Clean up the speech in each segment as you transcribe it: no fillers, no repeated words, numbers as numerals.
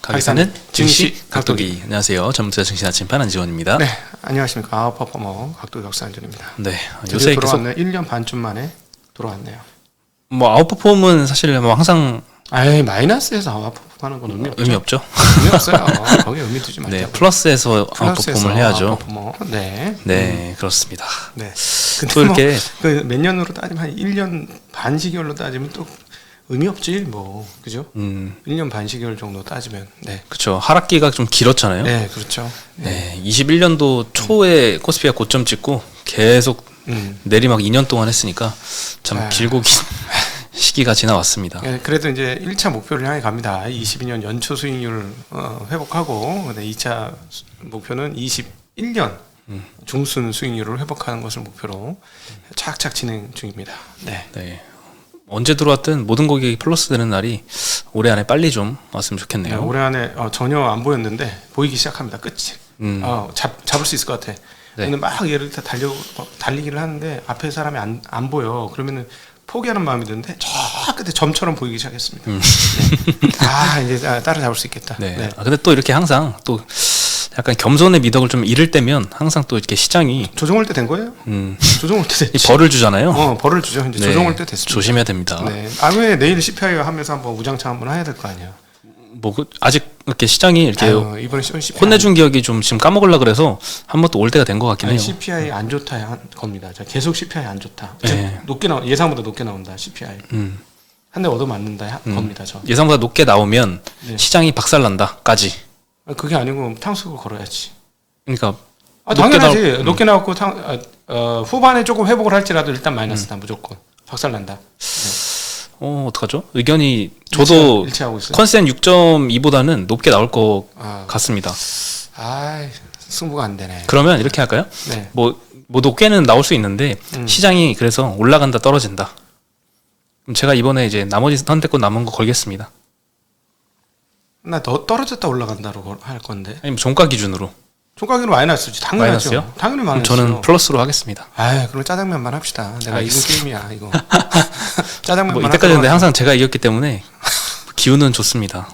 가게사는 증시 각도기. 안녕하세요. 전문투자 증시 아침판 안지원입니다. 네, 안녕하십니까. 아웃퍼포머 각도기 박사안준입니다. 네, 요새 돌아왔네요. 1년 반쯤 만에 돌아왔네요. 뭐 아웃퍼폼은 사실 뭐 항상 마이너스에서 아웃퍼폼 하는 건 의미 없죠. 의미 없어요. 거기 의미 두지 말자. 네, 플러스에서 아웃퍼폼을 해야죠. 아웃퍼포머. 네, 그렇습니다. 네. 또 근데 이렇게 몇 년으로 따지면 한 1년 반 시기열로 따지면 또 의미 없지 뭐. 그죠? 1년 반 시기열 정도 따지면. 네. 그렇죠. 하락기가 좀 길었잖아요. 네, 그렇죠. 네, 21년도 초에 코스피가 고점 찍고 계속 내리막 2년 동안 했으니까 참 길고 긴 시기가 지나왔습니다. 네, 그래도 이제 1차 목표를 향해 갑니다. 22년 연초 수익률 회복하고 2차 목표는 21년 중순 수익률을 회복하는 것을 목표로 착착 진행 중입니다. 네. 네. 언제 들어왔든 모든 고객이 플러스 되는 날이 올해 안에 빨리 좀 왔으면 좋겠네요. 네, 올해 안에 전혀 안 보였는데 보이기 시작합니다. 끝이. 잡을 수 있을 것 같아. 네. 근데 막 얘를 다 달리기를 하는데 앞에 사람이 안 보여. 그러면은 포기하는 마음이 드는데 저 끝에 점처럼 보이기 시작했습니다. 네. 이제 따라잡을 수 있겠다. 네. 네. 근데 또 이렇게 항상 또 약간 겸손의 미덕을 좀 잃을 때면 항상 또 이렇게 시장이 조정할 때 된 거예요? 조정할 때 됐지. 벌을 주잖아요. 벌을 주죠. 이제 네. 조정할 때 됐습니다. 조심해야 됩니다. 네. 왜 내일 CPI 하면서 한번 우장창 한번 해야 될 거 아니야. 뭐 아직 이렇게 시장이 이렇게 이번에 CPI 혼내준 기억이 좀 지금 까먹으려 그래서 한번 또 올 때가 된 것 같긴 해요. CPI 안 좋다 한 겁니다. 계속 CPI 안 좋다. 네. 예상보다 높게 나온다. CPI. 한 대 얻어 맞는다 겁니다. 저. 예상보다 높게 나오면 네. 시장이 박살난다까지. 그게 아니고 탕수육을 걸어야지. 그러니까 당연하지. 높게 나왔고 후반에 조금 회복을 할지라도 일단 마이너스다. 무조건 박살난다. 네. 어떡하죠? 의견이 저도 일치하고 있어요. 컨센 6.2보다는 높게 나올 것 같습니다. 승부가 안 되네. 그러면 이렇게 할까요? 네. 뭐 높게는 나올 수 있는데 시장이 그래서 올라간다 떨어진다. 그럼 제가 이번에 이제 나머지 선택권 남은 거 걸겠습니다. 나 더 떨어졌다 올라간다로 할 건데. 아니면 종가 기준으로. 종가기로 마이너스지. 당연하죠. 마이너스요? 당연히 마이너스. 저는 플러스로 하겠습니다. 그럼 짜장면만 합시다. 내가 이긴 알겠습니다. 게임이야 이거. 짜장면만. 뭐 이때까지 근데 항상 제가 이겼기 때문에 기운은 좋습니다.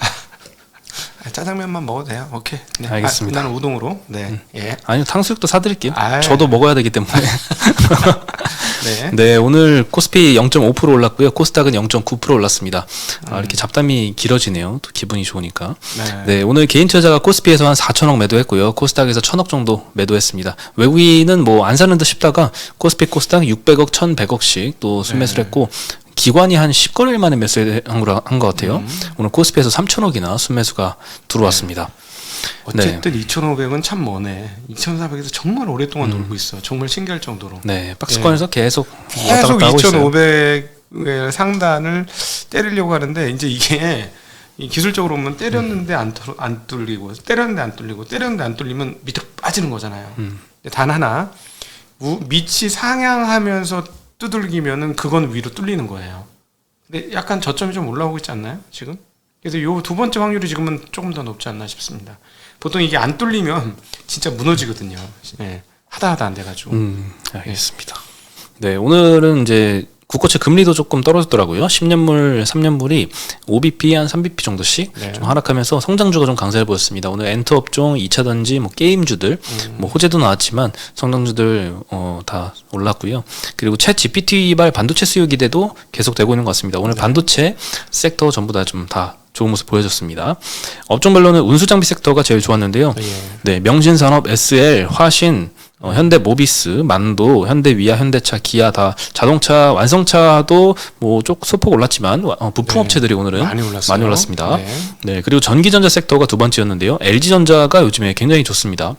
짜장면만 먹어도 돼요. 오케이. 네. 알겠습니다. 나는 우동으로. 네. 예. 아니요, 탕수육도 사드릴게요. 저도 먹어야 되기 때문에. 네. 네, 오늘 코스피 0.5% 올랐고요. 코스닥은 0.9% 올랐습니다. 이렇게 잡담이 길어지네요. 또 기분이 좋으니까. 네, 오늘 개인 투자자가 코스피에서 한 4천억 매도했고요. 코스닥에서 1,000억 정도 매도했습니다. 외국인은 뭐 안 사는 듯 싶다가 코스닥 600억, 1,100억씩 또 순매수를 했고 기관이 한 10거래일 만에 매수한 것 같아요. 오늘 코스피에서 3천억이나 순매수가 들어왔습니다. 어쨌든 2,500은 참 머네. 2,400에서 정말 오랫동안 놀고 있어. 정말 신기할 정도로. 네, 박스권에서 계속 왔다 갔다 하고 2,500의 상단을 때리려고 하는데 이제 이게 기술적으로 보면 때렸는데 안 뚫리고 때렸는데 안 뚫리고 때렸는데 안 뚫리면 밑으로 빠지는 거잖아요. 근데 단 하나 밑이 상향하면서 두들기면은 그건 위로 뚫리는 거예요. 근데 약간 저점이 좀 올라오고 있지 않나요? 지금? 그래서 요 두 번째 확률이 지금은 조금 더 높지 않나 싶습니다. 보통 이게 안 뚫리면 진짜 무너지거든요. 네. 하다 안 돼가지고. 알겠습니다. 네, 오늘은 이제 국고채 금리도 조금 떨어졌더라고요. 10년물, 3년물이 5bp 한 3bp 정도씩 좀 하락하면서 성장주가 좀 강세를 보였습니다. 오늘 엔터 업종, 2차 전지, 뭐 게임주들, 뭐 호재도 나왔지만 성장주들 다 올랐고요. 그리고 챗 GPT발 반도체 수요 기대도 계속되고 있는 것 같습니다. 오늘 반도체 섹터 전부 다 좀 다 좋은 모습 보여줬습니다. 업종별로는 운수장비 섹터가 제일 좋았는데요. 네, 명신산업, SL, 화신, 현대모비스, 만도, 현대위아, 현대차, 기아 다 자동차 완성차도 뭐 쪽 소폭 올랐지만 부품업체들이 오늘은 많이 올랐습니다. 네, 그리고 전기전자 섹터가 두 번째였는데요. LG전자가 요즘에 굉장히 좋습니다.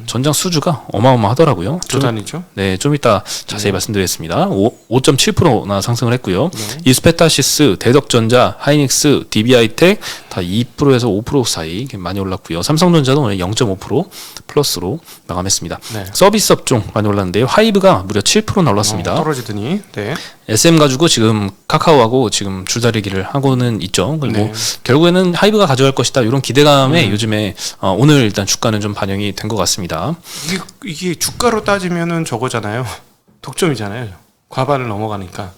전장 수주가 어마어마하더라고요. 조단이죠? 네, 좀 이따 자세히 말씀드리겠습니다. 5.7%나 상승을 했고요. 이스페타시스, 대덕전자, 하이닉스, DB하이텍 다 2%에서 5% 사이 많이 올랐고요. 삼성전자도 오늘 0.5% 플러스로 마감했습니다. 서비스 업종 많이 올랐는데요. 하이브가 무려 7%나 올랐습니다. 떨어지더니. 네. SM 가지고 지금 카카오하고 지금 줄다리기를 하고는 있죠. 그리고 결국에는 하이브가 가져갈 것이다. 이런 기대감에 요즘에 오늘 일단 주가는 좀 반영이 된 것 같습니다. 이게 주가로 따지면은 저거잖아요. 독점이잖아요. 과반을 넘어가니까.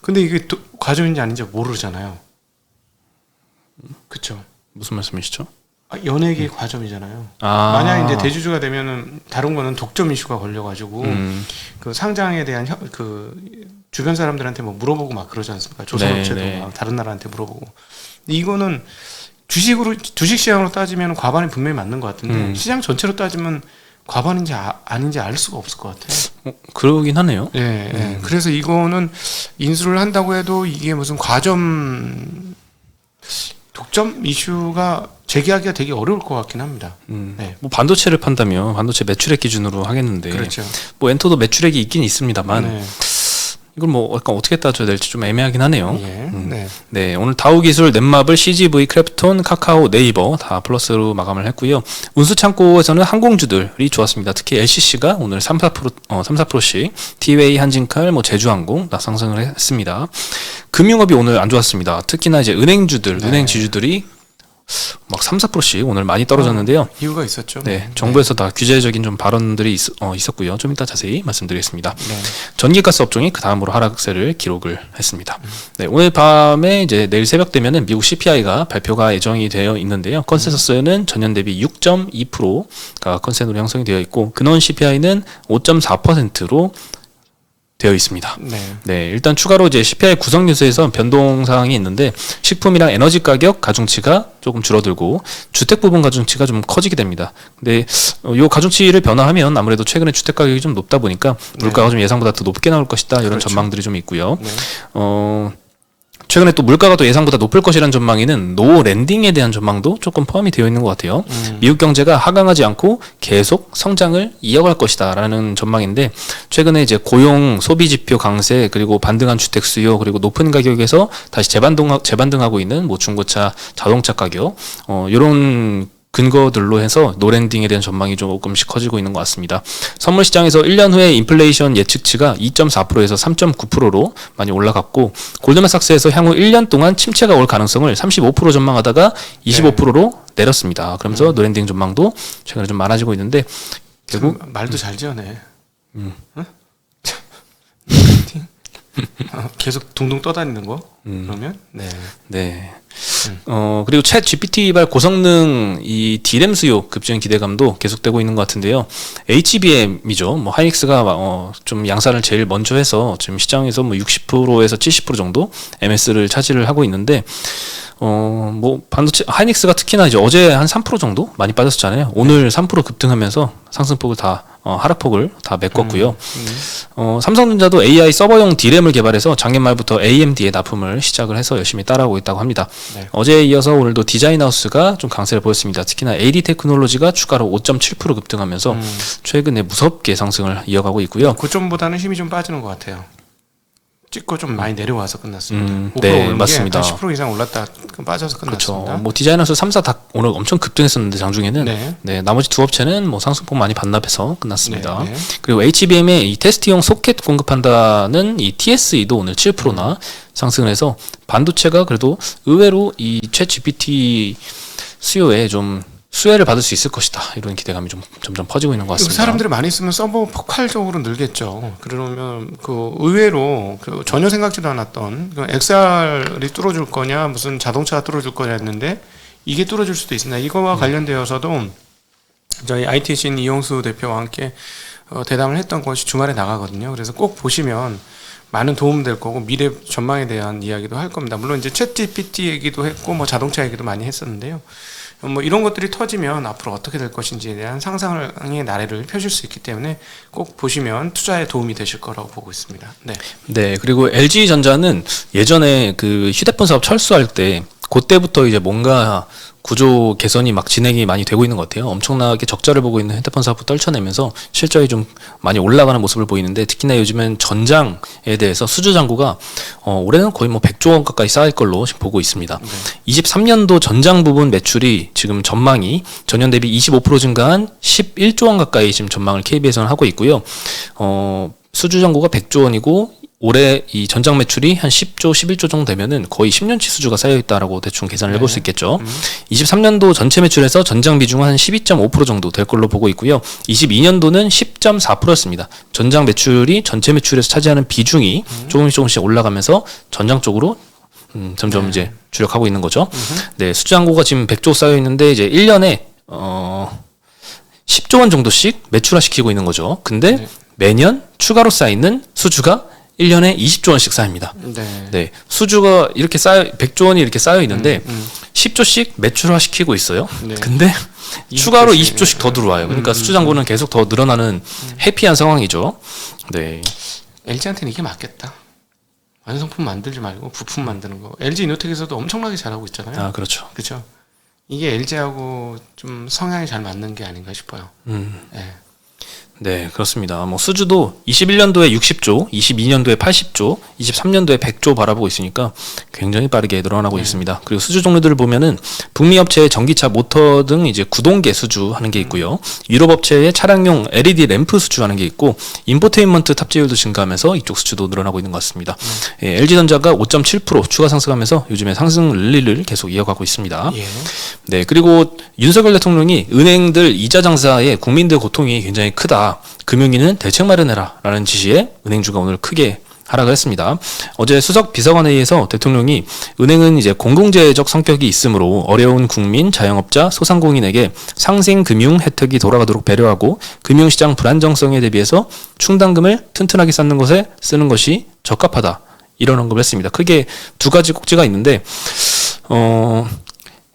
근데 이게 과점인지 아닌지 모르잖아요. 그쵸? 무슨 말씀이시죠? 연예계 과점이잖아요. 아. 만약 이제 대주주가 되면은 다른 거는 독점 이슈가 걸려가지고 그 상장에 대한 그 주변 사람들한테 뭐 물어보고 막 그러지 않습니까? 조선업체도 네. 막 다른 나라한테 물어보고. 근데 이거는 주식 시장으로 따지면 과반이 분명히 맞는 것 같은데 시장 전체로 따지면 과반인지 아닌지 알 수가 없을 것 같아요. 그러긴 하네요. 예. 그래서 이거는 인수를 한다고 해도 이게 무슨 독점 이슈가 제기하기가 되게 어려울 것 같긴 합니다. 네. 뭐 반도체를 판다면 반도체 매출액 기준으로 하겠는데, 그렇죠. 뭐 엔터도 매출액이 있긴 있습니다만, 네. 이걸 뭐 약간 어떻게 따져야 될지 좀 애매하긴 하네요. 예. 네. 네. 오늘 다우기술, 넷마블, CGV, 크래프톤, 카카오, 네이버 다 플러스로 마감을 했고요. 운수창고에서는 항공주들이 좋았습니다. 특히 LCC가 오늘 3-4%씩, 티웨이, 한진칼, 뭐 제주항공 다 상승을 했습니다. 금융업이 오늘 안 좋았습니다. 특히나 이제 은행주들, 은행 지주들이 막 3-4%씩 오늘 많이 떨어졌는데요. 이유가 있었죠. 네, 정부에서 다 규제적인 좀 발언들이 있었고요. 좀 이따 자세히 말씀드리겠습니다. 네. 전기가스 업종이 그 다음으로 하락세를 기록을 했습니다. 네, 오늘 밤에 이제 내일 새벽 되면은 미국 CPI가 발표가 예정이 되어 있는데요. 컨센서스는 전년 대비 6.2%가 컨센으로 형성이 되어 있고, 근원 CPI는 5.4%로 되어 있습니다. 네, 일단 추가로 이제 CPI 구성 뉴스에서 변동 사항이 있는데, 식품이랑 에너지 가격 가중치가 조금 줄어들고 주택 부분 가중치가 좀 커지게 됩니다. 근데 요 가중치를 변화하면 아무래도 최근에 주택 가격이 좀 높다 보니까 물가가 좀 예상보다 더 높게 나올 것이다, 이런 전망들이 좀 있고요. 최근에 또 물가가 또 예상보다 높을 것이라는 전망에는 노 랜딩에 대한 전망도 조금 포함이 되어 있는 것 같아요. 미국 경제가 하강하지 않고 계속 성장을 이어갈 것이다라는 전망인데, 최근에 이제 고용, 소비 지표 강세, 그리고 반등한 주택 수요, 그리고 높은 가격에서 다시 재반등하고 있는 뭐 중고차, 자동차 가격, 이런 근거들로 해서 노랜딩에 대한 전망이 조금씩 커지고 있는 것 같습니다. 선물 시장에서 1년 후에 인플레이션 예측치가 2.4%에서 3.9%로 많이 올라갔고, 골드만삭스에서 향후 1년 동안 침체가 올 가능성을 35% 전망하다가 25%로 내렸습니다. 그러면서 노랜딩 전망도 최근에 좀 많아지고 있는데, 결국 말도 잘 지어내. 응? 계속 둥둥 떠다니는 거? 그러면? 네. 그리고 챗 GPT발 고성능 이 D램 수요 급증 기대감도 계속되고 있는 것 같은데요. HBM이죠. 뭐 하이닉스가 좀 양산을 제일 먼저 해서 지금 시장에서 뭐 60%에서 70% 정도 MS를 차지를 하고 있는데, 뭐 반도체 하이닉스가 특히나 이제 어제 한 3% 정도 많이 빠졌잖아요. 오늘 3% 급등하면서 상승폭을 다 하락폭을 다 메꿨고요. 삼성전자도 AI 서버용 D램을 개발해서 작년 말부터 AMD에 납품을 시작을 해서 열심히 따라오고 있다고 합니다. 네. 어제에 이어서 오늘도 디자인하우스가 좀 강세를 보였습니다. 특히나 AD 테크놀로지가 추가로 5.7% 급등하면서 최근에 무섭게 상승을 이어가고 있고요. 고점보다는 힘이 좀 빠지는 것 같아요. 찍고 좀 많이 내려와서 끝났습니다. 네, 맞습니다. 10% 이상 올랐다 빠져서 끝났습니다. 그렇죠. 뭐 디자이너스 3사 다 오늘 엄청 급등했었는데 장중에는 나머지 두 업체는 뭐 상승폭 많이 반납해서 끝났습니다. 그리고 HBM의 이 테스트용 소켓 공급한다는 이 TSE도 오늘 7%나 상승을 해서 반도체가 그래도 의외로 이 챗 GPT 수요에 좀 수혜를 받을 수 있을 것이다, 이런 기대감이 좀 점점 퍼지고 있는 것 같습니다. 사람들이 많이 쓰면 서버 폭발적으로 늘겠죠. 그러면 그 의외로 그 전혀 생각지도 않았던 그 XR이 뚫어줄 거냐, 무슨 자동차가 뚫어줄 거냐 했는데 이게 뚫어줄 수도 있습니다. 이거와 관련되어서도 저희 IT신 이용수 대표와 함께 대담을 했던 것이 주말에 나가거든요. 그래서 꼭 보시면 많은 도움 될 거고 미래 전망에 대한 이야기도 할 겁니다. 물론 이제 챗 GPT 얘기도 했고 뭐 자동차 얘기도 많이 했었는데요. 뭐 이런 것들이 터지면 앞으로 어떻게 될 것인지에 대한 상상의 나래를 펴줄 수 있기 때문에 꼭 보시면 투자에 도움이 되실 거라고 보고 있습니다. 네. 그리고 LG전자는 예전에 그 휴대폰 사업 철수할 때 그때부터 이제 뭔가 구조 개선이 막 진행이 많이 되고 있는 것 같아요. 엄청나게 적자를 보고 있는 핸드폰 사업을 떨쳐내면서 실적이 좀 많이 올라가는 모습을 보이는데, 특히나 요즘엔 전장에 대해서 수주 잔고가 올해는 거의 뭐 100조 원 가까이 쌓일 걸로 지금 보고 있습니다. 23년도 전장 부분 매출이 지금 전망이 전년 대비 25% 증가한 11조 원 가까이 지금 전망을 KB에서는 하고 있고요. 수주 잔고가 100조 원이고 올해 이 전장 매출이 한 10조, 11조 정도 되면은 거의 10년치 수주가 쌓여있다라고 대충 계산을 해볼 수 있겠죠. 23년도 전체 매출에서 전장 비중은 한 12.5% 정도 될 걸로 보고 있고요. 22년도는 10.4%였습니다. 전장 매출이 전체 매출에서 차지하는 비중이 조금씩 올라가면서 전장 쪽으로 점점 이제 주력하고 있는 거죠. 네, 수주 잔고가 지금 100조 쌓여 있는데 이제 1년에 10조 원 정도씩 매출화시키고 있는 거죠. 근데 매년 추가로 쌓이는 수주가 1년에 20조 원씩 쌓입니다. 네. 수주가 이렇게 100조 원이 이렇게 쌓여 있는데 10조씩 매출화시키고 있어요. 근데 추가로 20조씩 더 들어와요. 그러니까 수주 잔고는 계속 더 늘어나는 해피한 상황이죠. 네. LG한테는 이게 맞겠다. 완성품 만들지 말고 부품 만드는 거. LG 이노텍에서도 엄청나게 잘하고 있잖아요. 아, 그렇죠. 그렇죠. 이게 LG하고 좀 성향이 잘 맞는 게 아닌가 싶어요. 네. 네, 그렇습니다. 뭐 수주도 21년도에 60조, 22년도에 80조, 23년도에 100조 바라보고 있으니까 굉장히 빠르게 늘어나고 있습니다. 그리고 수주 종류들을 보면은 북미 업체의 전기차 모터 등 이제 구동계 수주하는 게 있고요. 유럽 업체의 차량용 LED 램프 수주하는 게 있고 인포테인먼트 탑재율도 증가하면서 이쪽 수주도 늘어나고 있는 것 같습니다. 예, LG전자가 5.7% 추가 상승하면서 요즘에 상승 랠리를 계속 이어가고 있습니다. 예. 네, 그리고 윤석열 대통령이 은행들 이자 장사에 국민들 고통이 굉장히 크다. 금융위는 대책 마련해라 라는 지시에 은행주가 오늘 크게 하락을 했습니다. 어제 수석 비서관회의에서 대통령이 은행은 이제 공공재적 성격이 있으므로 어려운 국민, 자영업자, 소상공인에게 상생 금융 혜택이 돌아가도록 배려하고 금융시장 불안정성에 대비해서 충당금을 튼튼하게 쌓는 것에 쓰는 것이 적합하다. 이런 언급을 했습니다. 크게 두 가지 꼭지가 있는데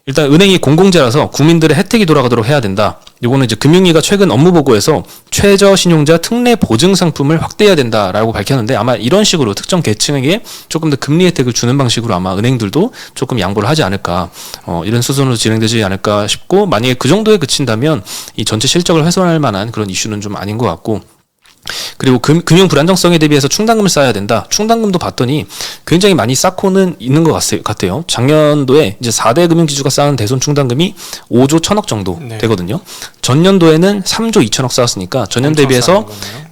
일단 은행이 공공재라서 국민들의 혜택이 돌아가도록 해야 된다. 이거는 이제 금융위가 최근 업무 보고에서 최저 신용자 특례 보증 상품을 확대해야 된다라고 밝혔는데 아마 이런 식으로 특정 계층에게 조금 더 금리 혜택을 주는 방식으로 아마 은행들도 조금 양보를 하지 않을까 이런 수순으로 진행되지 않을까 싶고 만약에 그 정도에 그친다면 이 전체 실적을 훼손할 만한 그런 이슈는 좀 아닌 것 같고 그리고 금융 불안정성에 대비해서 충당금을 쌓아야 된다. 충당금도 봤더니 굉장히 많이 쌓고는 있는 것 같아요. 작년도에 이제 4대 금융지주가 쌓은 대손 충당금이 5조 1천억 정도 되거든요. 전년도에는 3조 2천억 쌓았으니까 전년 대비해서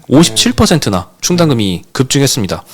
57%나 충당금이 급증했습니다.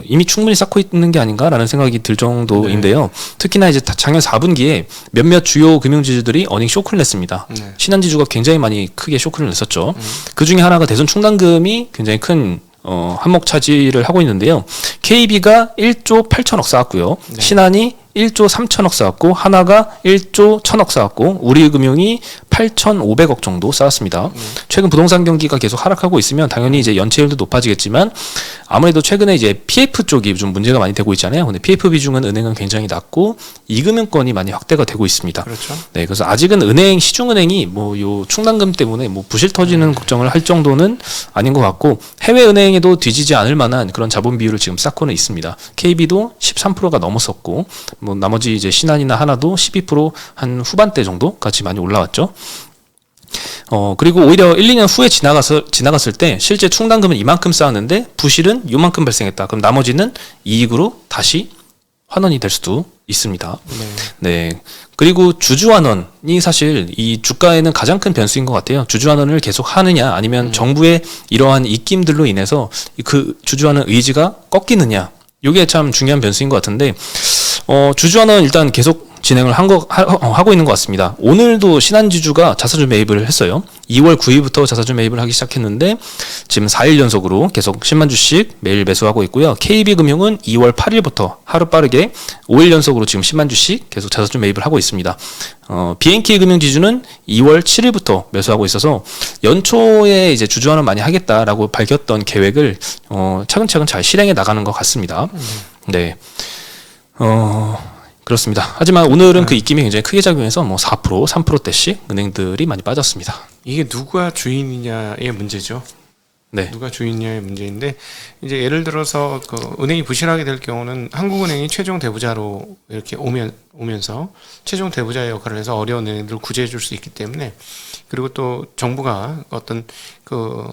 이미 충분히 쌓고 있는 게 아닌가라는 생각이 들 정도인데요. 특히나 이제 작년 4분기에 몇몇 주요 금융지주들이 어닝 쇼크를 냈습니다. 신한지주가 굉장히 많이 크게 쇼크를 냈었죠. 그 중에 하나가 대손 충당금이 굉장히 큰 한몫 차지를 하고 있는데요. KB가 1조 8천억 쌓았고요. 신한이 1조 3천억 쌓았고 하나가 1조 1천억 쌓았고 우리금융이 8,500억 정도 쌓았습니다. 최근 부동산 경기가 계속 하락하고 있으면 당연히 이제 연체율도 높아지겠지만 아무래도 최근에 이제 PF 쪽이 좀 문제가 많이 되고 있잖아요. 근데 PF 비중은 은행은 굉장히 낮고 이금융권이 많이 확대가 되고 있습니다. 그렇죠. 네, 그래서 아직은 시중은행이 뭐 요 충당금 때문에 뭐 부실 터지는 걱정을 할 정도는 아닌 것 같고 해외 은행에도 뒤지지 않을 만한 그런 자본 비율을 지금 쌓고는 있습니다. KB도 13%가 넘었었고 뭐 나머지 이제 신한이나 하나도 12%한 후반대 정도까지 많이 올라왔죠. 그리고 오히려 1, 2년 후에 지나갔을 때 실제 충당금은 이만큼 쌓았는데 부실은 요만큼 발생했다. 그럼 나머지는 이익으로 다시 환원이 될 수도 있습니다. 네. 그리고 주주환원이 사실 이 주가에는 가장 큰 변수인 것 같아요. 주주환원을 계속 하느냐 아니면 정부의 이러한 입김들로 인해서 그 주주환원 의지가 꺾이느냐. 이게 참 중요한 변수인 것 같은데 주주환원 일단 계속 진행을 하고 있는 것 같습니다. 오늘도 신한지주가 자사주 매입을 했어요. 2월 9일부터 자사주 매입을 하기 시작했는데 지금 4일 연속으로 계속 10만 주씩 매일 매수하고 있고요. KB금융은 2월 8일부터 하루 빠르게 5일 연속으로 지금 10만 주씩 계속 자사주 매입을 하고 있습니다. BNK금융지주는 2월 7일부터 매수하고 있어서 연초에 이제 주주환원 많이 하겠다라고 밝혔던 계획을 차근차근 잘 실행해 나가는 것 같습니다. 네. 그렇습니다. 하지만 오늘은 그 입김이 굉장히 크게 작용해서 뭐 4%, 3%대씩 은행들이 많이 빠졌습니다. 이게 누가 주인이냐의 문제죠. 네. 누가 주인이냐의 문제인데 이제 예를 들어서 그 은행이 부실하게 될 경우는 한국은행이 최종 대부자로 이렇게 오면서 최종 대부자의 역할을 해서 어려운 은행들을 구제해 줄 수 있기 때문에 그리고 또 정부가 어떤 그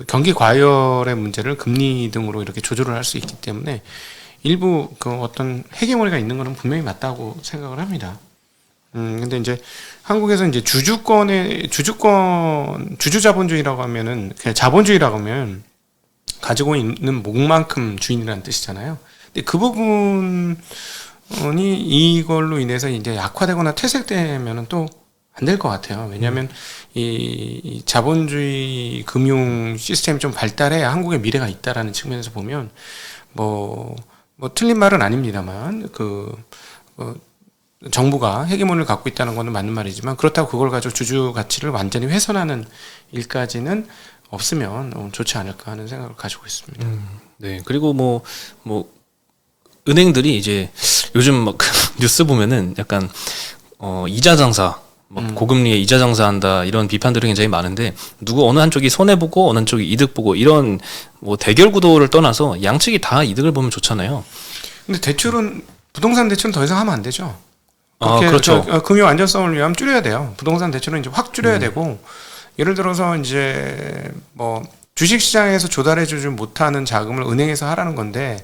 경기 과열의 문제를 금리 등으로 이렇게 조절을 할 수 있기 때문에 일부 그 어떤 헤게모니가 있는 거는 분명히 맞다고 생각을 합니다. 근데 이제 한국에서 이제 주주자본주의라고 하면은 그냥 자본주의라고 하면 가지고 있는 목만큼 주인이라는 뜻이잖아요. 근데 그 부분이 이걸로 인해서 이제 약화되거나 퇴색되면은 또 안 될 것 같아요. 왜냐하면 이 자본주의 금융 시스템이 좀 발달해야 한국의 미래가 있다라는 측면에서 보면 뭐 뭐 틀린 말은 아닙니다만 정부가 헤게모니를 갖고 있다는 것은 맞는 말이지만 그렇다고 그걸 가지고 주주 가치를 완전히 훼손하는 일까지는 없으면 좋지 않을까 하는 생각을 가지고 있습니다. 네. 그리고 뭐 은행들이 이제 요즘 막 뉴스 보면은 약간 이자 장사 고금리에 이자 장사한다 이런 비판들이 굉장히 많은데 누구 어느 한쪽이 손해 보고 어느 한쪽이 이득 보고 이런 뭐 대결 구도를 떠나서 양측이 다 이득을 보면 좋잖아요. 근데 부동산 대출은 더 이상 하면 안 되죠. 그렇죠. 금융 안전성을 위하면 줄여야 돼요. 부동산 대출은 이제 확 줄여야 되고 예를 들어서 이제 뭐 주식 시장에서 조달해주지 못하는 자금을 은행에서 하라는 건데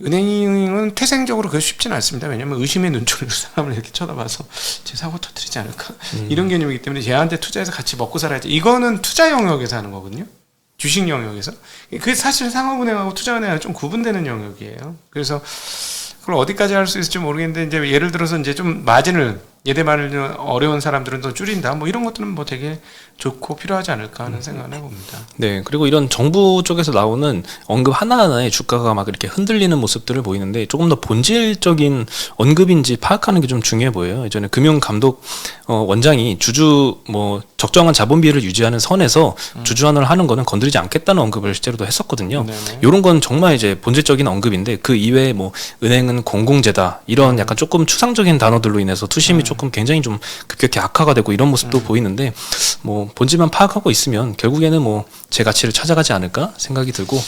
은행은 태생적으로 그게 쉽지는 않습니다. 왜냐하면 의심의 눈초리로 사람을 이렇게 쳐다봐서 제 사고 터뜨리지 않을까 이런 개념이기 때문에 얘한테 투자해서 같이 먹고 살아야지. 이거는 투자 영역에서 하는 거거든요. 주식 영역에서. 그게 사실 상업은행하고 투자은행하고 좀 구분되는 영역이에요. 그래서 그걸 어디까지 할 수 있을지 모르겠는데 이제 예를 들어서 이제 좀 마진을 예대마를 어려운 사람들은 더 줄인다. 뭐 이런 것들은 뭐 되게 좋고 필요하지 않을까 하는 생각을 해봅니다. 네, 그리고 이런 정부 쪽에서 나오는 언급 하나하나에 주가가 막 이렇게 흔들리는 모습들을 보이는데 조금 더 본질적인 언급인지 파악하는 게 좀 중요해 보여요. 예전에 금융감독 원장이 주주 뭐 적정한 자본비를 유지하는 선에서 주주환원을 하는 거는 건드리지 않겠다는 언급을 실제로도 했었거든요. 네네. 이런 건 정말 이제 본질적인 언급인데 그 이외에 뭐 은행은 공공재다 이런 약간 조금 추상적인 단어들로 인해서 투심이 조금 굉장히 좀 급격히 악화가 되고 이런 모습도 보이는데 뭐 본질만 파악하고 있으면 결국에는 뭐 제 가치를 찾아가지 않을까 생각이 들고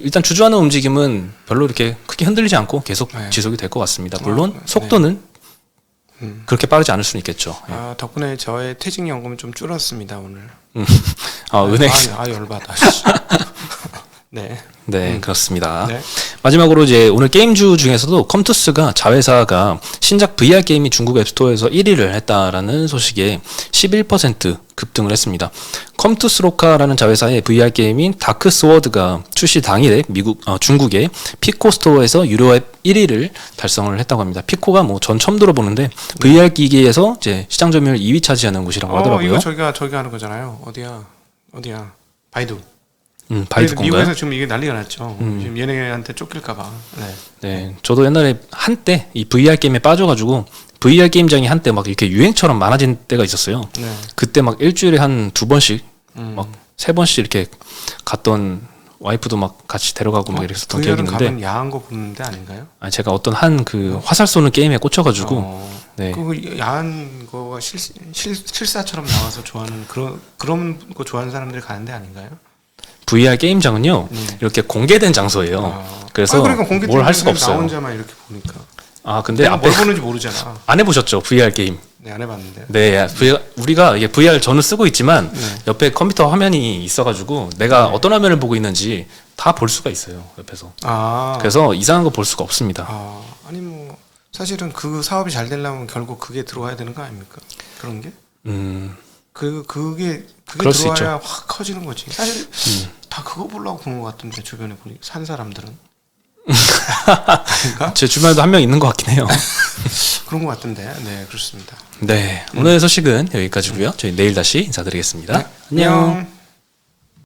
일단 주주하는 움직임은 별로 이렇게 크게 흔들리지 않고 계속 지속이 될 것 같습니다. 물론 속도는 그렇게 빠르지 않을 수는 있겠죠. 덕분에 저의 퇴직연금은 좀 줄었습니다 오늘. 은행. 열받아. 네, 그렇습니다. 네. 마지막으로 이제 오늘 게임주 중에서도 컴투스가 자회사가 신작 VR 게임이 중국 앱스토어에서 1위를 했다라는 소식에 11% 급등을 했습니다. 컴투스로카라는 자회사의 VR 게임인 다크 스워드가 출시 당일에 중국의 피코 스토어에서 유료 앱 1위를 달성을 했다고 합니다. 피코가 뭐 전 처음 들어보는데 VR 기기에서 이제 시장 점유율 2위 차지하는 곳이라고 하더라고요. 이거 저희가 하는 거잖아요. 어디야? 바이두. 바이두 건가요? 미국에서 지금 이게 난리가 났죠. 지금 얘네한테 쫓길까봐. 네, 저도 옛날에 한때 이 VR 게임에 빠져가지고 VR 게임장이 한때 막 이렇게 유행처럼 많아진 때가 있었어요. 네. 그때 막 일주일에 한 2번씩, 막 3번씩 이렇게 갔던 와이프도 막 같이 데려가고 막 이랬었던 기억이 있는데. 가면 야한 거 보는 데 아닌가요? 제가 어떤 그 화살 쏘는 게임에 꽂혀가지고. 네. 그 야한 거가 실사처럼 나와서 좋아하는 그런 거 좋아하는 사람들이 가는 데 아닌가요? VR 게임장은요 이렇게 공개된 장소예요. 그래서 그러니까 뭘 할 수가 없어요. 나 혼자만 이렇게 보니까. 근데 내가 뭘 보는지 모르잖아. 안 해보셨죠 VR 게임? 네, 안 해봤는데. 네, 우리가 이게 VR 저는 쓰고 있지만 옆에 컴퓨터 화면이 있어가지고 내가 어떤 화면을 보고 있는지 다 볼 수가 있어요 옆에서. 그래서 이상한 거 볼 수가 없습니다. 아니 뭐 사실은 그 사업이 잘 되려면 결국 그게 들어와야 되는 거 아닙니까? 그런 게? 그게 들어와야 확 커지는 거지. 사실 다 그거 보려고 본 것 같은데 주변에 보니 산 사람들은. 아닌가? 제 주변에도 한 명 있는 것 같긴 해요. 그런 것 같은데. 네, 그렇습니다. 네, 오늘 소식은 여기까지고요. 저희 내일 다시 인사드리겠습니다. 안녕.